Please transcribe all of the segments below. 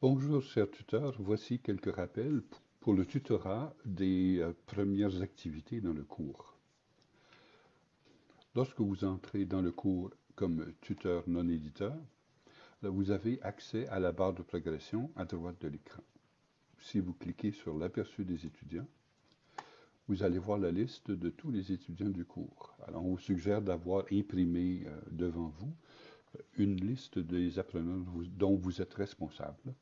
Bonjour, chers tuteurs. Voici quelques rappels pour le tutorat des premières activités dans le cours. Lorsque vous entrez dans le cours comme tuteur non éditeur, là, vous avez accès à la barre de progression à droite de l'écran. Si vous cliquez sur l'aperçu des étudiants, vous allez voir la liste de tous les étudiants du cours. Alors, on vous suggère d'avoir imprimé devant vous une liste des apprenants dont vous êtes responsable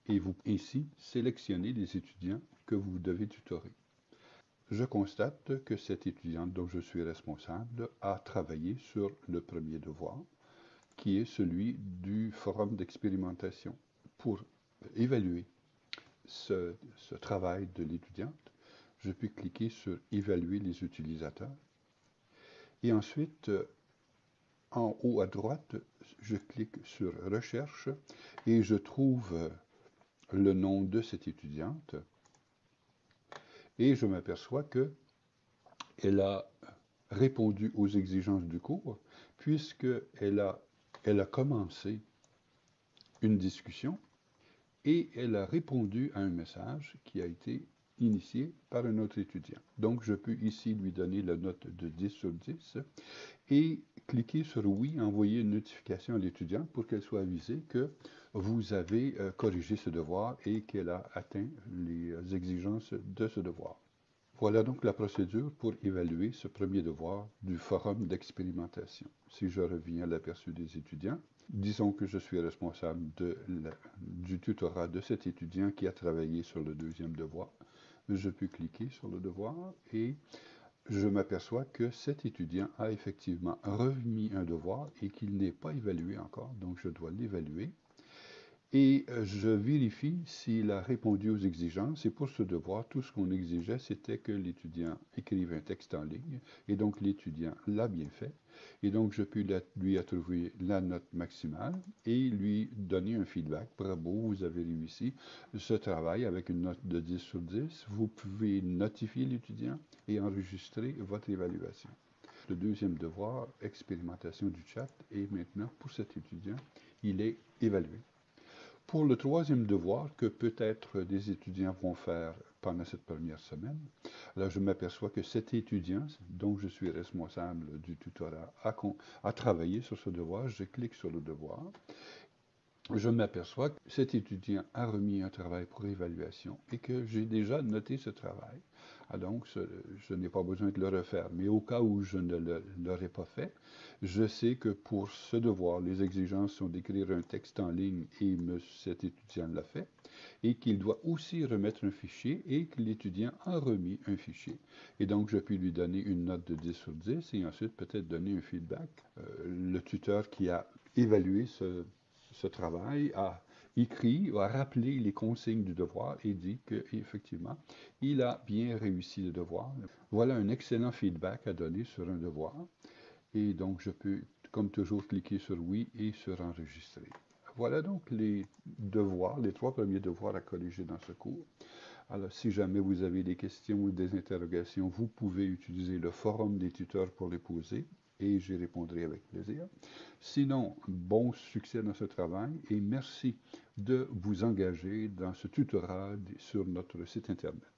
et vous ainsi sélectionnez les étudiants que vous devez tutorer. Je constate que cette étudiante dont je suis responsable a travaillé sur le premier devoir, qui est celui du forum d'expérimentation. Pour évaluer ce travail de l'étudiante, je peux cliquer sur Évaluer les utilisateurs. Et ensuite, en haut à droite, je clique sur Recherche et je trouve le nom de cette étudiante. Et je m'aperçois qu'elle a répondu aux exigences du cours, puisqu'elle a commencé une discussion et elle a répondu à un message qui a été initié par un autre étudiant. Donc, je peux ici lui donner la note de 10 sur 10 et cliquer sur Oui, envoyer une notification à l'étudiant pour qu'elle soit avisée que vous avez corrigé ce devoir et qu'elle a atteint les exigences de ce devoir. Voilà donc la procédure pour évaluer ce premier devoir du forum d'expérimentation. Si je reviens à l'aperçu des étudiants, disons que je suis responsable du tutorat de cet étudiant qui a travaillé sur le deuxième devoir. Je peux cliquer sur le devoir et je m'aperçois que cet étudiant a effectivement remis un devoir et qu'il n'est pas évalué encore, donc je dois l'évaluer. Et je vérifie s'il a répondu aux exigences. Et pour ce devoir, tout ce qu'on exigeait, c'était que l'étudiant écrive un texte en ligne. Et donc, l'étudiant l'a bien fait. Et donc, je peux lui attribuer la note maximale et lui donner un feedback. Bravo, vous avez réussi ce travail avec une note de 10 sur 10. Vous pouvez notifier l'étudiant et enregistrer votre évaluation. Le deuxième devoir, expérimentation du chat. Et maintenant, pour cet étudiant, il est évalué. Pour le troisième devoir que peut-être des étudiants vont faire pendant cette première semaine, là je m'aperçois que cet étudiant dont je suis responsable du tutorat a travaillé sur ce devoir. Je clique sur le devoir. Je m'aperçois que cet étudiant a remis un travail pour évaluation et que j'ai déjà noté ce travail. Donc, je n'ai pas besoin de le refaire. Mais au cas où je ne l'aurais pas fait, je sais que pour ce devoir, les exigences sont d'écrire un texte en ligne et cet étudiant l'a fait, et qu'il doit aussi remettre un fichier et que l'étudiant a remis un fichier. Et donc, je peux lui donner une note de 10 sur 10 et ensuite peut-être donner un feedback. Le tuteur qui a évalué ce travail a écrit ou a rappelé les consignes du devoir et dit qu'effectivement, il a bien réussi le devoir. Voilà un excellent feedback à donner sur un devoir. Et donc, je peux, comme toujours, cliquer sur Oui et sur Enregistrer. Voilà donc les devoirs, les 3 premiers devoirs à corriger dans ce cours. Alors, si jamais vous avez des questions ou des interrogations, vous pouvez utiliser le forum des tuteurs pour les poser et j'y répondrai avec plaisir. Sinon, bon succès dans ce travail et merci de vous engager dans ce tutorat sur notre site Internet.